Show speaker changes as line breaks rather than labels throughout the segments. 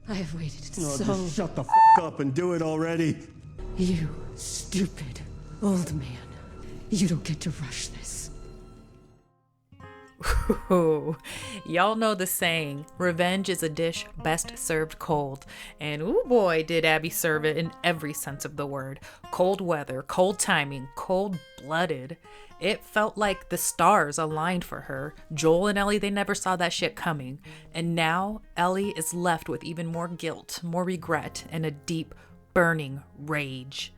I have waited
Oh,
so...
just shut the up and do it already.
You stupid old man. You don't get to rush this.
Ooh, y'all know the saying, revenge is a dish best served cold. And ooh boy, did Abby serve it in every sense of the word. Cold weather, cold timing, cold-blooded. It felt like the stars aligned for her. Joel and Ellie, they never saw that shit coming. And now Ellie is left with even more guilt, more regret, and a deep, burning rage.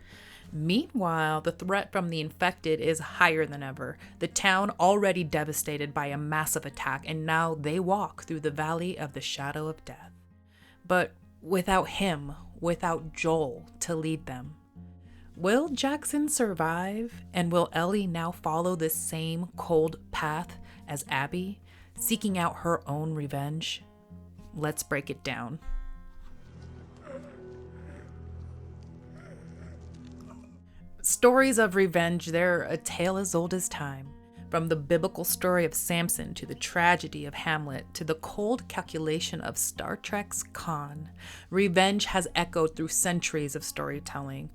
Meanwhile, the threat from the infected is higher than ever. The town already devastated by a massive attack, and now they walk through the valley of the shadow of death. But without him, without Joel to lead them. Will Jackson survive? And will Ellie now follow this same cold path as Abby, seeking out her own revenge? Let's break it down. Stories of revenge, they're a tale as old as time. From the biblical story of Samson to the tragedy of Hamlet to the cold calculation of Star Trek's Khan, revenge has echoed through centuries of storytelling.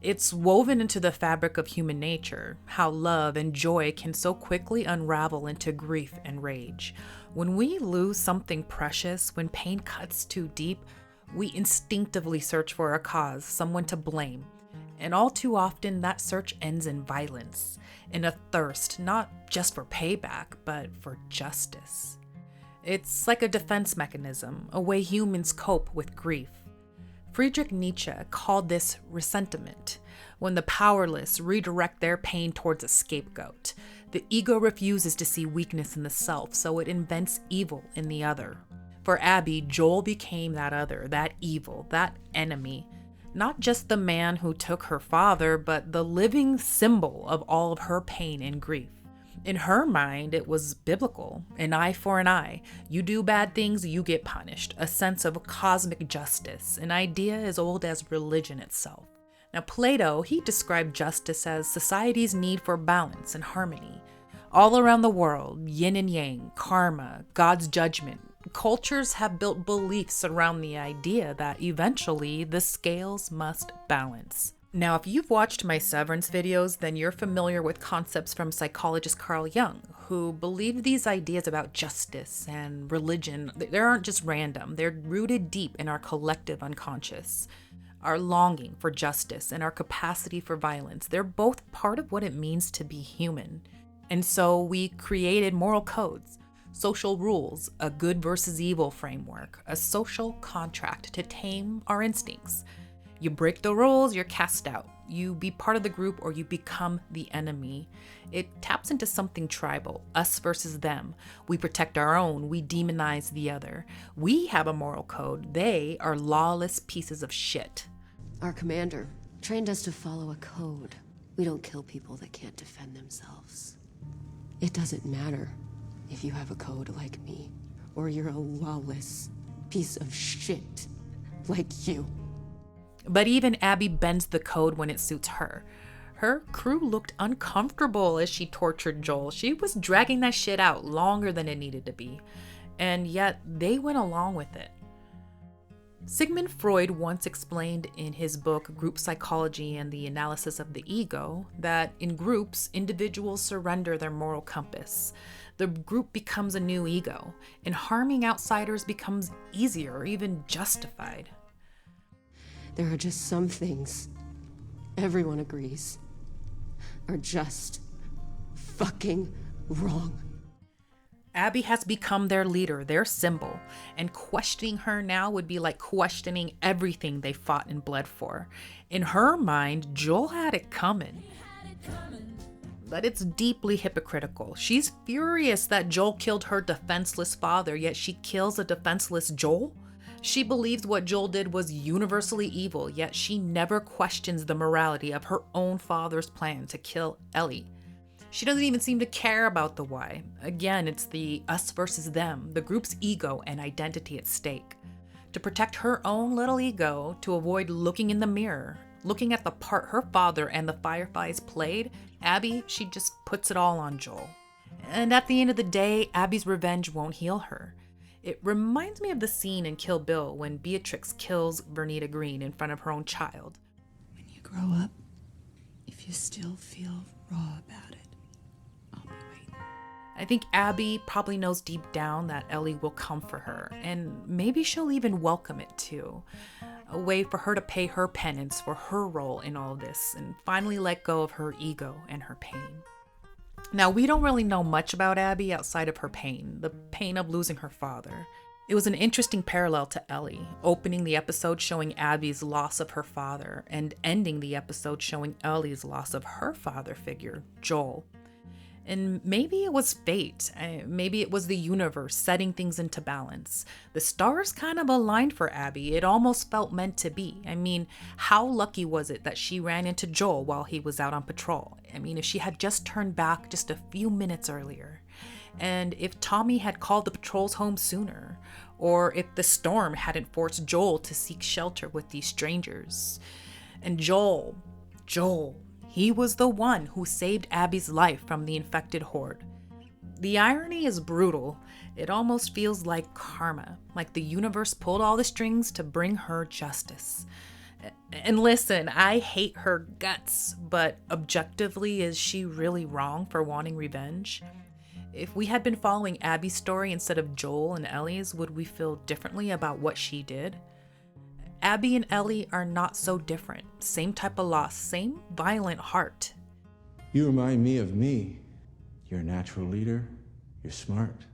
It's woven into the fabric of human nature, how love and joy can so quickly unravel into grief and rage. When we lose something precious, when pain cuts too deep, we instinctively search for a cause, someone to blame. And all too often, that search ends in violence, in a thirst, not just for payback, but for justice. It's like a defense mechanism, a way humans cope with grief. Friedrich Nietzsche called this ressentiment, when the powerless redirect their pain towards a scapegoat. The ego refuses to see weakness in the self, so it invents evil in the other. For Abby, Joel became that other, that evil, that enemy. Not just the man who took her father, but the living symbol of all of her pain and grief. In her mind, it was biblical. An eye for an eye. You do bad things, you get punished. A sense of cosmic justice, an idea as old as religion itself. Now, Plato, he described justice as society's need for balance and harmony. All around the world, yin and yang, karma, God's judgment. Cultures have built beliefs around the idea that eventually the scales must balance. Now, if you've watched my Severance videos, then you're familiar with concepts from psychologist Carl Jung, who believed these ideas about justice and religion, they aren't just random, they're rooted deep in our collective unconscious. Our longing for justice and our capacity for violence, they're both part of what it means to be human. And so we created moral codes, social rules, a good versus evil framework, a social contract to tame our instincts. You break the rules, you're cast out. You be part of the group or you become the enemy. It taps into something tribal, us versus them. We protect our own, we demonize the other. We have a moral code, they are lawless pieces of shit.
Our commander trained us to follow a code. We don't kill people that can't defend themselves. It doesn't matter if you have a code like me, or you're a lawless piece of shit like you.
But even Abby bends the code when it suits her. Her crew looked uncomfortable as she tortured Joel. She was dragging that shit out longer than it needed to be. And yet they went along with it. Sigmund Freud once explained in his book Group Psychology and the Analysis of the Ego that in groups, individuals surrender their moral compass. The group becomes a new ego, and harming outsiders becomes easier or even justified.
There are just some things, everyone agrees, are just fucking wrong.
Abby has become their leader, their symbol, and questioning her now would be like questioning everything they fought and bled for. In her mind, Joel had it coming. But it's deeply hypocritical. She's furious that Joel killed her defenseless father, yet she kills a defenseless Joel. She believes what Joel did was universally evil, yet she never questions the morality of her own father's plan to kill Ellie. She doesn't even seem to care about the why. Again, it's the us versus them, the group's ego and identity at stake. To protect her own little ego, to avoid looking in the mirror, looking at the part her father and the Fireflies played, Abby, she just puts it all on Joel. And at the end of the day, Abby's revenge won't heal her. It reminds me of the scene in Kill Bill when Beatrix kills Vernita Green in front of her own child.
When you grow up, if you still feel raw about it, I'll be waiting.
I think Abby probably knows deep down that Ellie will come for her, and maybe she'll even welcome it too. A way for her to pay her penance for her role in all this and finally let go of her ego and her pain. Now, we don't really know much about Abby outside of her pain, the pain of losing her father. It was an interesting parallel to Ellie, opening the episode showing Abby's loss of her father and ending the episode showing Ellie's loss of her father figure, Joel. And maybe it was fate. Maybe it was the universe setting things into balance. The stars kind of aligned for Abby. It almost felt meant to be. I mean, how lucky was it that she ran into Joel while he was out on patrol? I mean, if she had just turned back just a few minutes earlier, and if Tommy had called the patrols home sooner, or if the storm hadn't forced Joel to seek shelter with these strangers. And Joel, he was the one who saved Abby's life from the infected horde. The irony is brutal. It almost feels like karma, like the universe pulled all the strings to bring her justice. And listen, I hate her guts, but objectively, is she really wrong for wanting revenge? If we had been following Abby's story instead of Joel and Ellie's, would we feel differently about what she did? Abby and Ellie are not so different. Same type of loss, same violent heart.
You remind me of me. You're a natural leader. You're smart,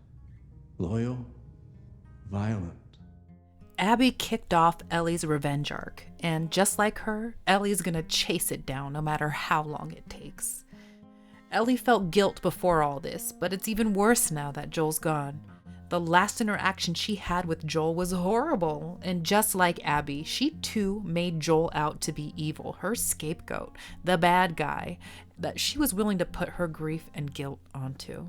loyal, violent.
Abby kicked off Ellie's revenge arc, and just like her, Ellie's gonna chase it down no matter how long it takes. Ellie felt guilt before all this, but it's even worse now that Joel's gone. The last interaction she had with Joel was horrible, and just like Abby, she too made Joel out to be evil, her scapegoat, the bad guy that she was willing to put her grief and guilt onto.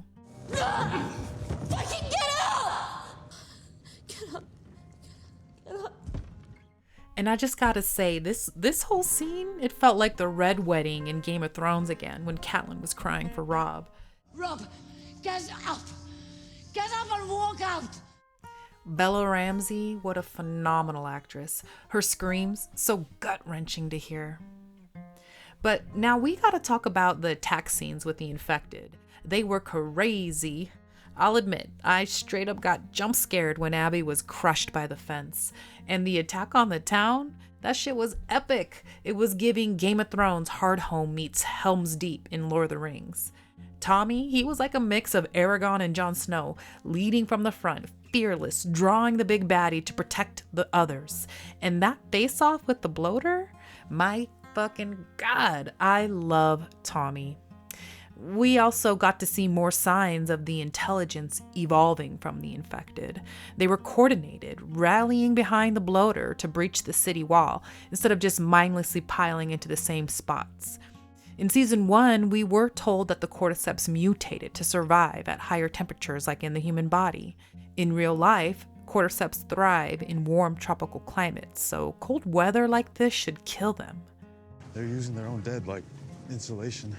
Fucking get out! Get up. Get up.
And I just gotta say, this whole scene, it felt like the Red Wedding in Game of Thrones again when Catelyn was crying for Robb.
Robb, get up! Get up and walk out!
Bella Ramsey, what a phenomenal actress. Her screams, so gut-wrenching to hear. But now we gotta talk about the attack scenes with the infected. They were crazy. I'll admit, I straight up got jump scared when Abby was crushed by the fence. And the attack on the town, that shit was epic. It was giving Game of Thrones Hardhome meets Helm's Deep in Lord of the Rings. Tommy, he was like a mix of Aragorn and Jon Snow, leading from the front, fearless, drawing the big baddie to protect the others. And that face-off with the bloater? My fucking God, I love Tommy. We also got to see more signs of the intelligence evolving from the infected. They were coordinated, rallying behind the bloater to breach the city wall, instead of just mindlessly piling into the same spots. In season 1, we were told that the cordyceps mutated to survive at higher temperatures like in the human body. In real life, cordyceps thrive in warm tropical climates, so cold weather like this should kill them.
They're using their own dead like insulation.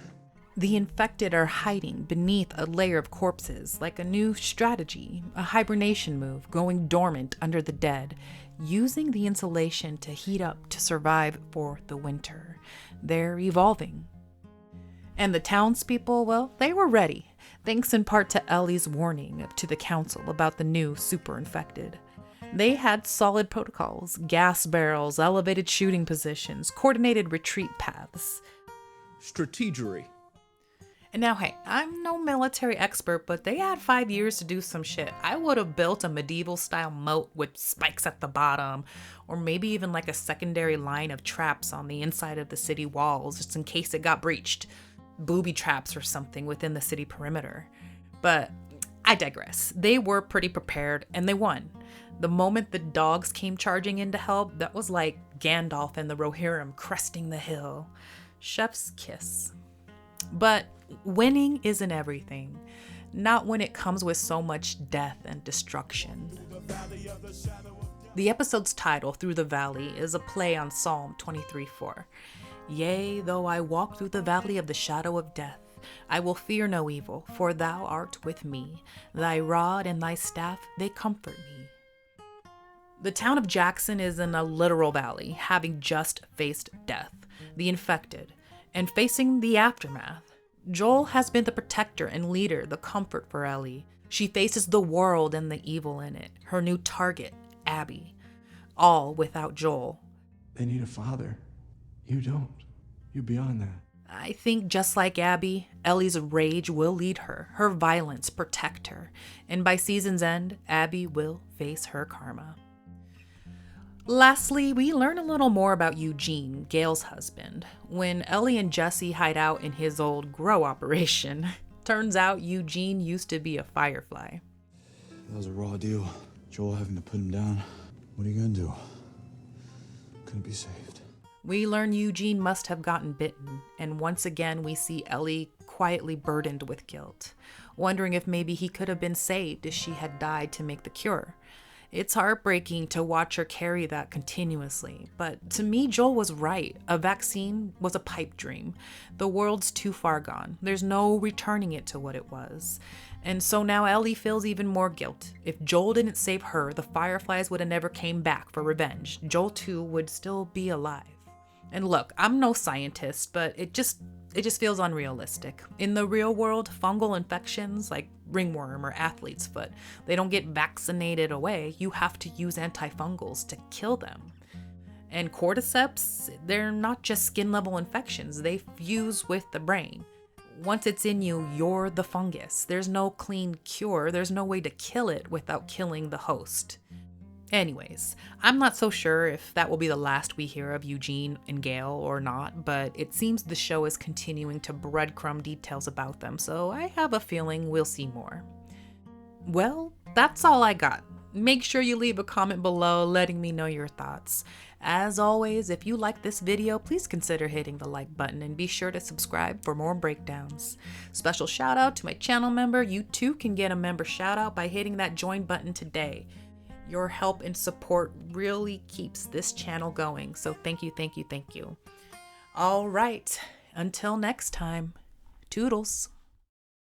The infected are hiding beneath a layer of corpses, like a new strategy, a hibernation move, going dormant under the dead, using the insulation to heat up to survive for the winter. They're evolving. And the townspeople, well, they were ready, thanks in part to Ellie's warning to the council about the new super-infected. They had solid protocols, gas barrels, elevated shooting positions, coordinated retreat paths.
Strategery.
And now, hey, I'm no military expert, but they had 5 years to do some shit. I would have built a medieval-style moat with spikes at the bottom, or maybe even like a secondary line of traps on the inside of the city walls, just in case it got breached. Booby traps or something within the city perimeter. But I digress. They were pretty prepared, and they won. The moment the dogs came charging in to help, that was like Gandalf and the Rohirrim cresting the hill. Chef's kiss. But winning isn't everything. Not when it comes with so much death and destruction. The episode's title, Through the Valley, is a play on Psalm 23:4. Yea, though I walk through the valley of the shadow of death, I will fear no evil, for thou art with me. Thy rod and thy staff, they comfort me. The town of Jackson is in a literal valley, having just faced death, the infected, and facing the aftermath. Joel has been the protector and leader, the comfort for Ellie. She faces the world and the evil in it, her new target, Abby. All without Joel.
They need a father. You don't. You're beyond that.
I think just like Abby, Ellie's rage will lead her, her violence protect her, and by season's end, Abby will face her karma. Lastly, we learn a little more about Eugene, Gail's husband. When Ellie and Jesse hide out in his old grow operation, turns out Eugene used to be a firefly.
That was a raw deal. Joel having to put him down. What are you gonna do? Couldn't be saved.
We learn Eugene must have gotten bitten, and once again we see Ellie quietly burdened with guilt, wondering if maybe he could have been saved if she had died to make the cure. It's heartbreaking to watch her carry that continuously, but to me, Joel was right. A vaccine was a pipe dream. The world's too far gone. There's no returning it to what it was. And so now Ellie feels even more guilt. If Joel didn't save her, the Fireflies would have never came back for revenge. Joel too would still be alive. And look, I'm no scientist, but it just feels unrealistic. In the real world, fungal infections like ringworm or athlete's foot, they don't get vaccinated away. You have to use antifungals to kill them. And cordyceps, they're not just skin level infections, they fuse with the brain. Once it's in you, you're the fungus. There's no clean cure. There's no way to kill it without killing the host. Anyways, I'm not so sure if that will be the last we hear of Eugene and Gail or not, but it seems the show is continuing to breadcrumb details about them, so I have a feeling we'll see more. Well, that's all I got. Make sure you leave a comment below letting me know your thoughts. As always, if you like this video, please consider hitting the like button and be sure to subscribe for more breakdowns. Special shout out to my channel member. You too can get a member shout out by hitting that join button today. Your help and support really keeps this channel going, so thank you, thank you, thank you. All right, until next time, toodles.